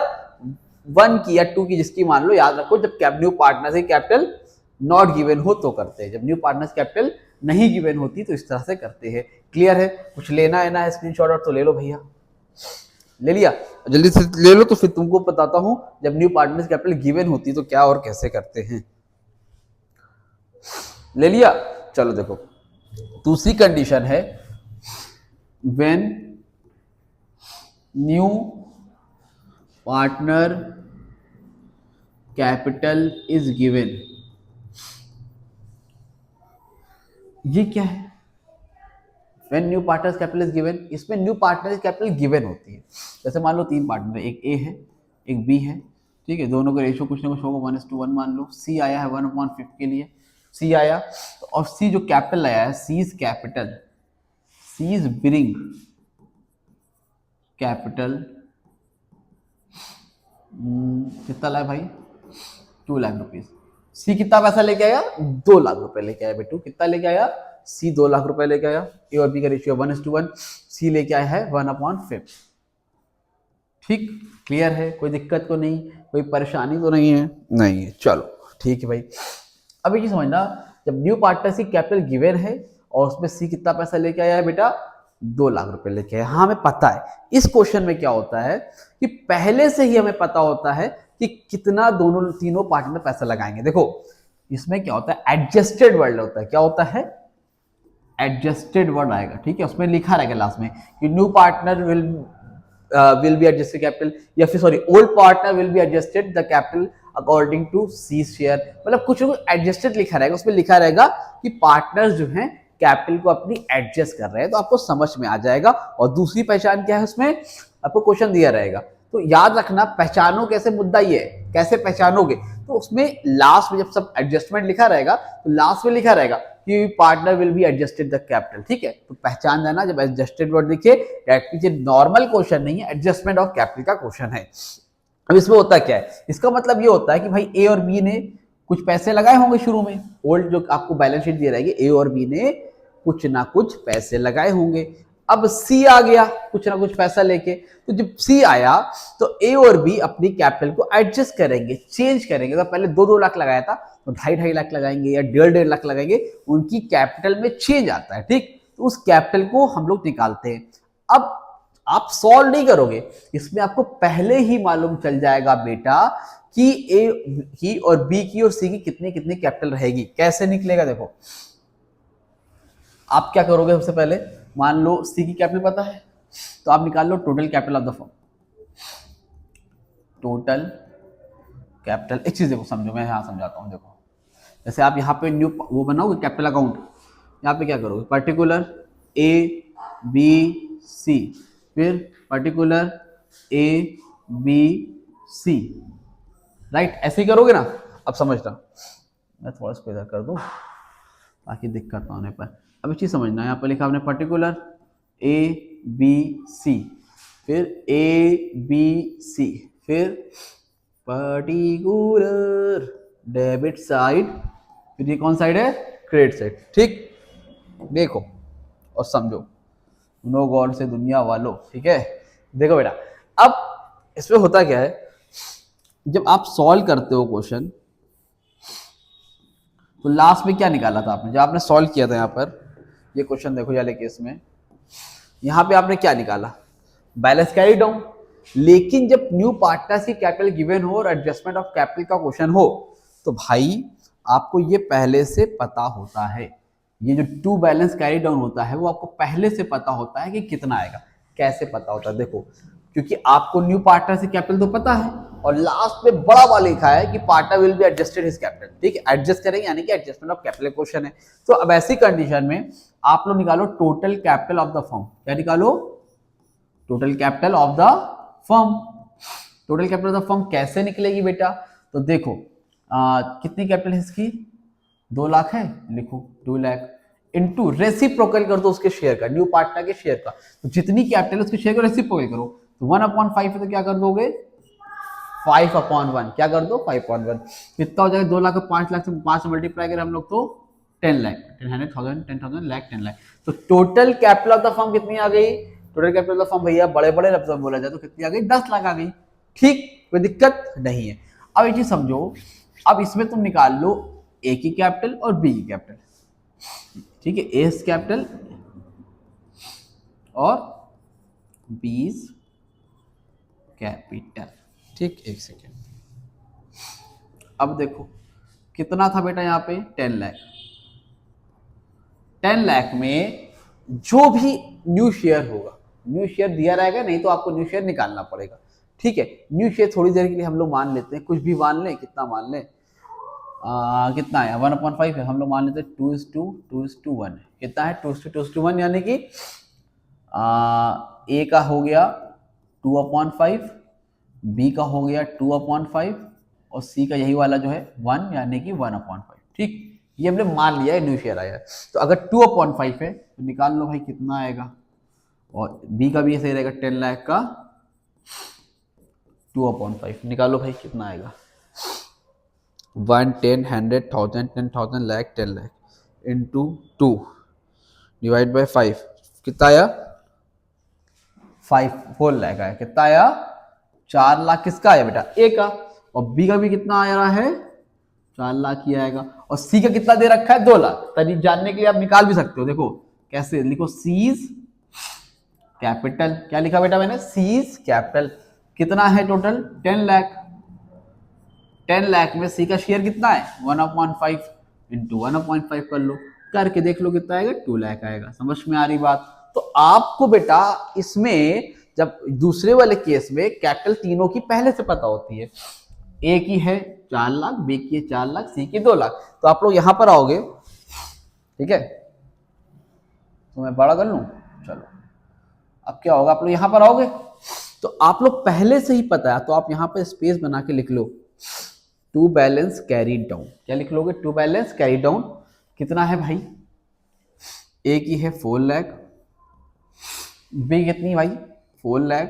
1 की या 2 की जिसकी मान लो, याद रखो जब न्यू पार्टनर्स की कैपिटल नॉट गिवन हो तो करते हैं, जब न्यू पार्टनर्स कैपिटल नहीं गिवन होती तो इस तरह से करते हैं। क्लियर है, कुछ लेना है ना स्क्रीनशॉट और तो ले लो भैया, ले लिया, जल्दी से ले लो, तो फिर तुमको बताता हूं जब न्यू पार्टनर्स कैपिटल गिवन होती तो क्या और कैसे करते हैं। ले लिया, चलो देखो दूसरी कंडीशन है, when new partner capital is given, ये क्या है when new partners capital is given, इसमें न्यू पार्टनर्स कैपिटल गिवन होती है। जैसे मान लो 3 पार्टनर है, एक ए है एक बी है, ठीक है, दोनों का रेशियो कुछ ना कुछ होगा, 1:1 मान लो। सी आया है 1/5 के लिए, सी आया तो, और सी जो कैपिटल आया है, C is capital, C is bring capital, कितना लाया भाई, 2 लाख रुपीज। सी कितना पैसा लेके आया, 2 लाख रुपए लेके आया बेटू, कितना लेके आया, सी 2 लाख रुपए लेके आया। ए और बी का रेशियो 1:1, सी लेके आया है 1/5। ठीक, क्लियर है, कोई दिक्कत तो नहीं, कोई परेशानी तो नहीं है, नहीं है, चलो ठीक है भाई। अब ये समझना, जब न्यू पार्टनरशिप कैपिटल गिवन है और उसमें सी कितना पैसा लेके आया है बेटा, 2 लाख रुपए लेके आया। हाँ हमें पता है इस क्वेश्चन में क्या होता है कि पहले से ही हमें पता होता है कि कितना दोनों तीनों पार्टनर पैसा लगाएंगे। देखो इसमें क्या होता है, एडजस्टेड वर्ड होता है, क्या होता है, एडजस्टेड वर्ड आएगा, ठीक है, उसमें लिखा रहेगा लास्ट में कि new partner will be adjusted capital, या फिर sorry old partner will be adjusted the capital according to C share, मतलब कुछ एडजस्टेड लिखा रहेगा, उसमें लिखा रहेगा कि पार्टनर्स जो हैं कैपिटल को अपनी एडजस्ट कर रहे हैं, तो आपको समझ में आ जाएगा। और दूसरी पहचान क्या है, उसमें आपको क्वेश्चन दिया रहेगा, तो याद रखना पहचानो कैसे, मुद्दा ये है कैसे पहचानोगे, तो उसमें लास्ट में जब सब एडजस्टमेंट लिखा रहेगा तो लास्ट में लिखा रहेगा कि partner will be adjusted the capital, ठीक है, तो पहचान जाना जब एडजस्टेड वर्ड दिखे पीछे नॉर्मल क्वेश्चन नहीं है, एडजस्टमेंट ऑफ कैपिटल का क्वेश्चन है। अब इसमें होता क्या है, इसका मतलब ये होता है कि भाई ए और बी ने कुछ पैसे लगाए होंगे शुरू में, ओल्ड जो आपको बैलेंस शीट दी रहेगी, ए और बी ने कुछ ना कुछ पैसे लगाए होंगे। अब सी आ गया कुछ ना कुछ पैसा लेके, तो जब सी आया तो ए और बी अपनी कैपिटल को एडजस्ट करेंगे, चेंज करेंगे। तो पहले 2-2 लाख लगाया था तो 2.5 लाख लगाएंगे या 1.5 लाख लगाएंगे, उनकी कैपिटल में चेंज आता है, ठीक, तो उस कैपिटल को हम लोग निकालते हैं। अब आप सॉल्व नहीं करोगे, इसमें आपको पहले ही मालूम चल जाएगा बेटा कि ए की और बी की और सी की कितनी कितनी कैपिटल रहेगी। कैसे निकलेगा, देखो आप क्या करोगे, सबसे पहले मान लो सी की कैपिटल पता है तो आप निकाल लो total capital of the firm, total capital. एक चीज देखो समझो, मैं यहां समझाता हूं, देखो जैसे आप यहाँ पे न्यू वो बनाओगे कैपिटल अकाउंट, यहाँ पे क्या करोगे, पर्टिकुलर ए बी सी, फिर particular A B C, right, ऐसे ही करोगे ना। अब समझना, मैं थोड़ा सा इधर कर दूं ताकि दिक्कत ना होने पर। अब एक चीज समझना, यहाँ पर लिखा आपने पर्टिकुलर ए बी सी, फिर ए बी सी, फिर पर्टिकुलर डेबिट साइड, फिर ये कौन साइड है, क्रेडिट साइड, ठीक, देखो और समझो, नो गॉड से दुनिया वालों, ठीक है। देखो बेटा अब इसमें होता क्या है, जब आप सॉल्व करते हो क्वेश्चन तो लास्ट में क्या निकाला था आपने, जब आपने सॉल्व किया था यहाँ पर ये क्वेश्चन, देखो वाले केस में यहाँ पे आपने क्या निकाला, बैलेंस कैरी डाउन। लेकिन जब न्यू पार्टनरशिप कैपिटल गिवन हो और एडजस्टमेंट ऑफ कैपिटल का क्वेश्चन हो तो भाई आपको ये पहले से पता होता है, ये जो टू बैलेंस कैरी डाउन होता है वो आपको पहले से पता होता है कि कितना आएगा। कैसे पता होता है, देखो क्योंकि आपको न्यू पार्टनरशिप कैपिटल तो पता है और लास्ट में बड़ा वाला लिखा है कि partner will be adjusted his capital, ठीक है, एडजस्ट करेंगे यानी कि एडजस्टमेंट ऑफ कैपिटल क्वेश्चन है। तो अब ऐसी कंडीशन में आप लोग निकालो total capital of the firm, क्या निकालो, total capital of the firm. Total capital of the firm कैसे निकलेगी बेटा, तो देखो कितनी कैपिटल है इसकी, 2 लाख है, लिखो 2 लाख इंटू रेसिप्रोकल कर दो उसके शेयर का, न्यू पार्टनर के शेयर का, तो जितनी कैपिटल उसके शेयर को रेसिप्रोकल करो, तो 1/5 है तो क्या कर दोगे 5/1, क्या कर दो 5/1, कितना हो जाएगा 2 लाख, 5 लाख से 5 मल्टीप्लाई करें हम लोग तो 10 लाख, 10,000, 10,000 लाख 10 लाख। तो total capital of the firm कितनी आ गई, total capital of the firm भैया बड़े बड़े लफ्जों में बोला जाए तो कितनी आ गई, 10 लाख आ गई, ठीक, कोई दिक्कत नहीं है। अब एक चीज समझो, अब इसमें तुम निकाल लो ए की कैपिटल और बी की कैपिटल, ठीक है, ए कैपिटल और बी कैपिटल, ठीक, एक सेकेंड। अब देखो कितना था बेटा यहाँ पे 10 लाख, 10 लाख में जो भी न्यू शेयर होगा, न्यू शेयर दिया रहेगा, नहीं तो आपको न्यू शेयर निकालना पड़ेगा, ठीक है। न्यू शेयर थोड़ी देर के लिए हम लोग मान लेते हैं, कुछ भी मान लें, कितना मान लें, कितना है 1/5 है, हम लोग मान लेते हैं 2:1 है, कितना है 2:1 यानी कि ए का हो गया 2/5 बी का हो गया 2/5 और सी का यही वाला जो है 1 यानी कि 1/5। ठीक, ये हमने मान लिया है, न्यू शेयर आया है। तो अगर 2/5 है तो निकाल लो भाई कितना आएगा, और बी का भी ऐसे रहेगा 10 लाख का 2/5 निकालो भाई कितना आएगा, 1 10 100 1000 10,000 lakh 10 lakh into 2 divide by 5 कितना आया, 4 लाख आया। कितना आया, 4 लाख किसका आया बेटा, ए का, और बी का भी कितना आ रहा है 4 लाख ही आएगा, और सी का कितना दे रखा है 2 लाख। तभी जानने के लिए आप निकाल भी सकते हो, देखो कैसे लिखो, सीज कैपिटल, क्या लिखा बेटा मैंने, सीज कैपिटल, कितना है टोटल 10 लाख, 10 लाख में सी का शेयर कितना है 1/5 इंटू 1/5 कर लो, करके देख लो कितना आएगा 2 लाख आएगा। समझ में आ रही बात। तो आपको बेटा इसमें जब दूसरे वाले केस में कैपिटल तीनों की पहले से पता होती है, ए की है 4 लाख, बी की है 4 लाख, सी की 2 लाख। तो आप लोग यहां पर आओगे, ठीक है, तो मैं बड़ा कर लूं, चलो अब क्या होगा, आप लोग यहां पर आओगे तो आप लोग पहले से ही पता है, तो आप यहां पर स्पेस बना के लिख लो टू बैलेंस कैरी डाउन। क्या लिख लोगे, टू बैलेंस कैरी डाउन। कितना है भाई, ए की है 4 लाख, बी कितनी भाई 4 लाख,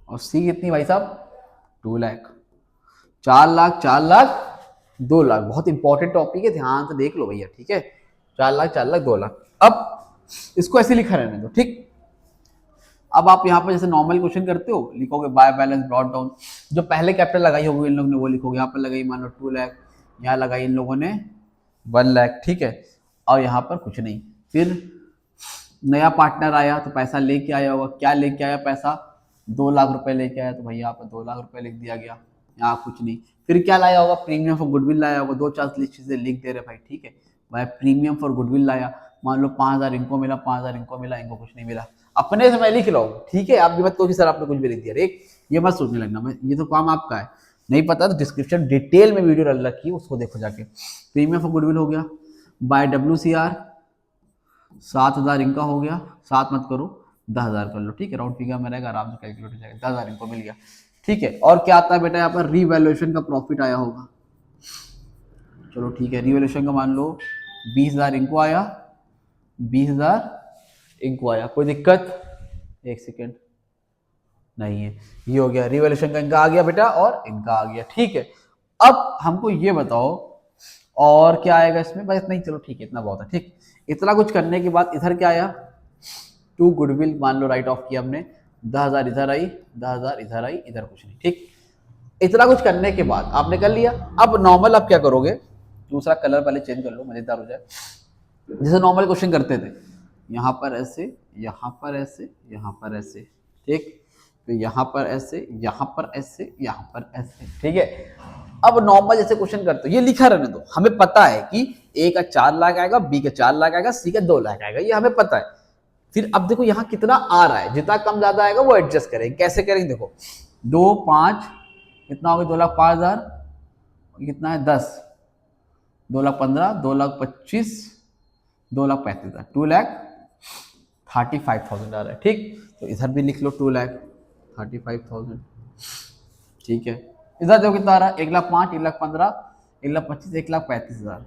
और सी कितनी भाई साहब 2 लाख। 4 लाख 4 लाख 2 लाख, बहुत इंपॉर्टेंट टॉपिक है, ध्यान से देख लो भैया, ठीक है, 4 लाख 4 लाख 2 लाख। अब इसको ऐसे लिखा रहने दो, ठीक। अब आप यहाँ पर जैसे नॉर्मल क्वेश्चन करते हो, लिखोगे बाय बैलेंस ब्रॉट डाउन, जो पहले कैपिटल लगाई होगी इन लोगों ने वो लिखोगे, यहाँ पर लगाई मान लो 2 लाख, यहाँ लगाई इन लोगों ने 1 लाख, ठीक है, और यहाँ पर कुछ नहीं। फिर नया पार्टनर आया तो पैसा लेके आया होगा, क्या लेके आया पैसा 2 लाख रुपए लेके आया, तो भाई यहाँ पर 2 लाख रुपए लिख दिया गया, यहाँ कुछ नहीं। फिर क्या लाया होगा, प्रीमियम फॉर गुडविल लाया होगा, 2-4 चीजें लिख दे रहे भाई, ठीक है भाई, प्रीमियम फॉर गुडविल लाया, मान लो 5,000 इनको मिला, 5,000 इनको मिला, इनको कुछ नहीं मिला, अपने से मैं लिख लो, ठीक है, आप भी मत कहो कि सर आपने कुछ भी लिख दिया, एक ये मत सोचने लगना, मैं ये तो काम आपका है, नहीं पता तो डिस्क्रिप्शन डिटेल में वीडियो रखी है, उसको देखो जाके। प्रीमियम फॉर गुडविल हो गया, बाय WCR 7,000 इनका हो गया, 7 मत करो 10,000 कर लो, ठीक है, राउंड फिगर में रहेगा, आराम से कैलकुलेट हो जाएगा, 10,000 इनको मिल गया, ठीक है। और क्या आता है बेटा, यहाँ पर रीवैल्यूएशन का प्रॉफिट आया होगा, चलो ठीक है, रीवैल्यूएशन का मान लो 20,000 इनको आया, 20,000 इनको आया, कोई दिक्कत, एक सेकेंड नहीं है, ये हो गया रिवॉल्यूशन का, इनका आ गया बेटा और इनका आ गया, ठीक है। अब हमको ये बताओ और क्या आएगा इसमें, बस इतना ही, चलो ठीक है, इतना बहुत है, ठीक। इतना कुछ करने के बाद इधर क्या आया, टू गुडविल मान लो राइट ऑफ किया हमने, 10,000 इधर आई, 10,000 इधर आई, इधर कुछ नहीं, ठीक। इतना कुछ करने के बाद आपने कर लिया। अब नॉर्मल आप क्या करोगे, दूसरा कलर पहले चेंज कर लो, मजेदार हो जाए, जैसे नॉर्मल क्वेश्चन करते थे, यहाँ पर ऐसे, यहाँ पर ऐसे, यहाँ पर ऐसे, ठीक, तो यहाँ पर ऐसे, यहाँ पर ऐसे, यहाँ पर ऐसे, ठीक है। अब नॉर्मल जैसे क्वेश्चन करते हो, ये लिखा रहने दो, हमें पता है कि ए का 4 लाख आएगा, बी का 4 लाख आएगा, सी का 2 लाख आएगा, ये हमें पता है। फिर अब देखो यहाँ कितना आ रहा है, जितना कम ज्यादा आएगा वो एडजस्ट करेंगे, कैसे करेंगे देखो, 2 5 कितना हो गया, 2,05,000, कितना है 10, 2,15,000, 2,25,000, 2,35,000, 2,35,000 आ रहा है, ठीक। तो इधर भी लिख लो 2,35,000, ठीक है। इधर देखो कितना आ रहा है, 1,05,000, 1,15,000, 1,25,000, 1,35,000,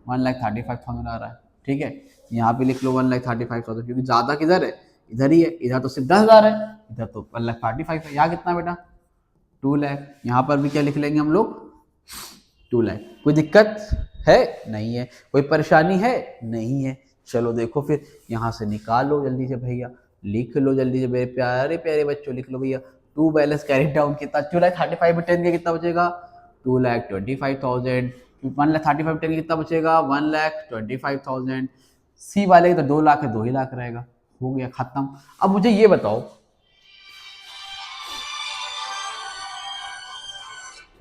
1,35,000 आ रहा है, ठीक है। यहाँ पे लिख लो 1,35,000, क्योंकि ज्यादा किधर है, इधर ही है, इधर तो सिर्फ 10,000 है, इधर तो 1,35,000 है, यहाँ कितना बेटा 2 लाख, यहाँ पर भी क्या लिख लेंगे हम लोग 2 लाख। कोई दिक्कत है नहीं है, कोई परेशानी है नहीं है, चलो देखो फिर यहाँ से निकालो जल्दी से भैया, लिख लो जल्दी से मेरे प्यारे प्यारे बच्चों, लिख लो भैया, टू बैलेंस कैरी डाउन कितना, 2,35,000 में 10 के कितना बचेगा 2,25,000, 1,35,000 10 कितना बचेगा 1,25,000, सी वाले तो 2 लाख है, 2 ही लाख रहेगा, हो गया खत्म। अब मुझे ये बताओ,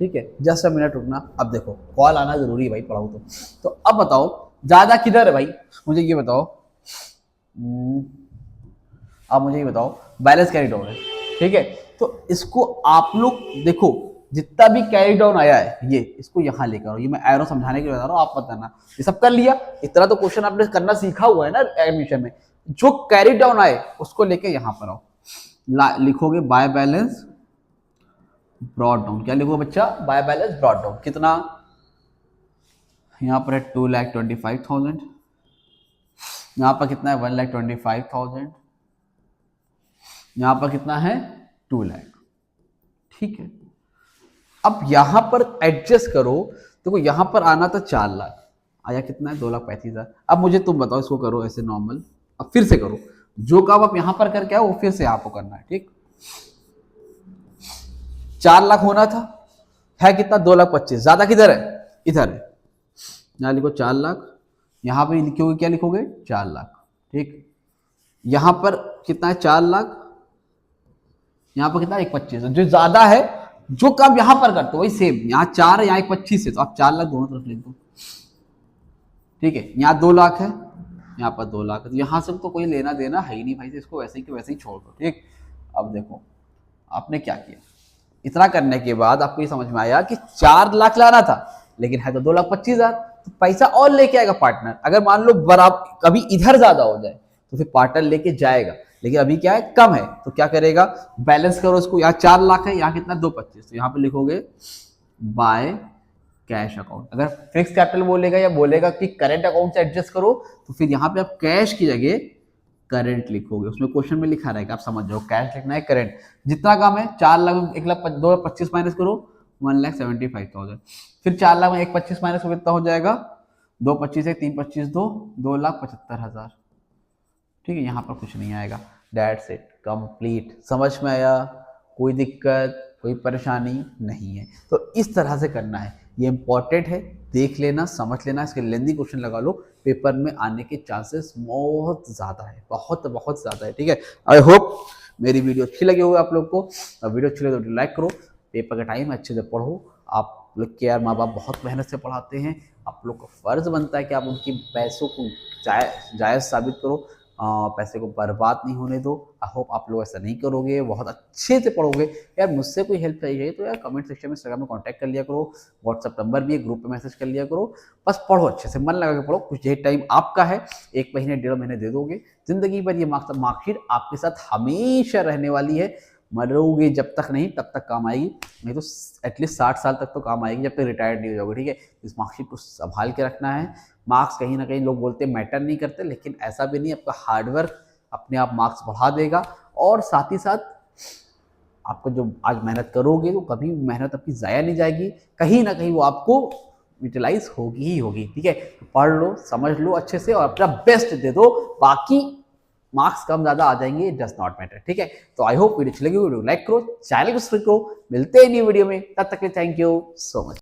ठीक है, जस्ट अ मिनट रुकना, अब देखो कॉल आना जरूरी है भाई, पढ़ाओ तो अब बताओ ज्यादा किधर है भाई, मुझे ये बताओ, अब मुझे ये बताओ बैलेंस कैरी डाउन है, ठीक है। तो इसको आप लोग देखो, जितना भी कैरी डाउन आया है ये, इसको यहाँ लेकर आओ, ये मैं एरो समझाने के लिए बता रहा हूँ, आप बताना, ये सब कर लिया, इतना तो क्वेश्चन आपने करना सीखा हुआ है ना एडमिशन में, जो कैरी डाउन आए उसको लेके यहाँ पर आओ, लिखोगे बाय बैलेंस ब्रॉड डाउन। क्या लिखोगे बच्चा? By balance brought down. कितना? यहाँ पर है 2,25,000, यहाँ पर कितना है 1,25,000, यहाँ पर कितना है 2 लाख। ठीक है, अब यहां पर एडजस्ट करो। देखो यहां पर आना था 4 लाख, आया कितना है 2,35,000। अब मुझे तुम बताओ, इसको करो ऐसे नॉर्मल, अब फिर से करो जो काम आप यहां पर करके आओ वो फिर से यहां पर करना है। ठीक, 4 लाख होना था, है कितना 2,25,000, ज्यादा किधर है? इधर है। यहां लिखो 4 लाख, यहां पर लिखोगे क्या? लिखोगे 4 लाख। ठीक, यहां पर कितना है 4 लाख, यहां पर कितना 1,25,000। जो ज्यादा है, जो काम यहां पर करते हो वही सेम, यहाँ 4 है यहाँ 1,25,000 है, तो आप 4 लाख दोनों तरफ लिख दो। ठीक है, यहाँ 2 लाख है, यहाँ पर 2 लाख है, तो यहाँ से तो कोई लेना देना है ही नहीं भाई, इसको वैसे ही के वैसे ही छोड़ दो। ठीक, अब देखो आपने क्या किया, इतना करने के बाद आपको ये समझ में आया कि 4 लाख लाना था लेकिन है तो 2,25,000, तो पैसा और लेके आएगा पार्टनर। अगर मान लो बराबर कभी इधर ज्यादा हो जाए तो फिर पार्टनर लेके जाएगा, लेकिन अभी क्या है कम है, तो क्या करेगा? बैलेंस करो इसको, यहाँ 4 लाख है, यहाँ कितना 2,25,000, तो यहाँ पे लिखोगे बाय कैश अकाउंट। अगर फिक्स कैपिटल बोलेगा या बोलेगा कि करंट अकाउंट से एडजस्ट करो, तो फिर यहाँ पे आप कैश की जगह करंट लिखोगे। उसमें क्वेश्चन में लिखा रहेगा, आप समझ जाओ, कैश लिखना है करंट। जितना काम है 4 लाख 1,25,000 माइनस करो 1,75,000, फिर 4 लाख में 1,25,000 माइनस हो कितना हो जाएगा? 2,25,000 है, 3,25,000 2, 2,75,000। ठीक है, यहाँ पर कुछ नहीं आएगा। That's it, complete. समझ में आया? कोई दिक्कत, कोई परेशानी नहीं है। तो इस तरह से करना है, ये इंपॉर्टेंट है, देख लेना, समझ लेना। इसके लेंदी क्वेश्चन लगा लो, पेपर में आने के चांसेस बहुत ज़्यादा है, बहुत बहुत ज़्यादा है। ठीक है, आई होप मेरी वीडियो अच्छी लगी होगी आप लोग को। वीडियो अच्छी लगे तो लाइक करो, पेपर का टाइम अच्छे से पढ़ो। आप लोग के यार माँ बाप बहुत मेहनत से पढ़ाते हैं, आप लोग का फ़र्ज़ बनता है कि आप उनकी पैसों को जायज़ साबित करो, पैसे को बर्बाद नहीं होने दो। आई होप आप लोग ऐसा नहीं करोगे, बहुत अच्छे से पढ़ोगे। यार मुझसे कोई हेल्प चाहिए तो यार कमेंट सेक्शन में इंस्टाग्राम में कांटेक्ट कर लिया करो, व्हाट्सअप नंबर भी है, ग्रुप पे मैसेज कर लिया करो। बस पढ़ो अच्छे से, मन लगा के पढ़ो। कुछ ये टाइम आपका है, 1 महीने 1.5 महीने दे दोगे, जिंदगी भर ये मार्कशीट आपके साथ हमेशा रहने वाली है। मरोगे जब तक नहीं तब तक काम आएगी, नहीं तो एटलीस्ट 60 साल तक तो काम आएगी, जब तक रिटायर्ड नहीं हो जाओगे। ठीक है, इस मार्कशीट को संभाल के रखना है। मार्क्स कहीं ना कहीं लोग बोलते हैं मैटर नहीं करते, लेकिन ऐसा भी नहीं, आपका हार्डवर्क अपने आप मार्क्स बढ़ा देगा। और साथ ही साथ आपको जो आज मेहनत करोगे तो कभी मेहनत आपकी ज़ाया नहीं जाएगी, कहीं ना कहीं वो आपको यूटिलाइज होगी ही होगी। ठीक है, पढ़ लो, समझ लो अच्छे से और अपना बेस्ट दे दो, बाकी मार्क्स कम ज़्यादा आ जाएंगे, डज नॉट मैटर। ठीक है, तो आई होप वीडियो अच्छी लगी, वीडियो लाइक करो, चैनल को सब्सक्राइब करो। मिलते हैं न्यू वीडियो में, तब तक के थैंक यू सो मच।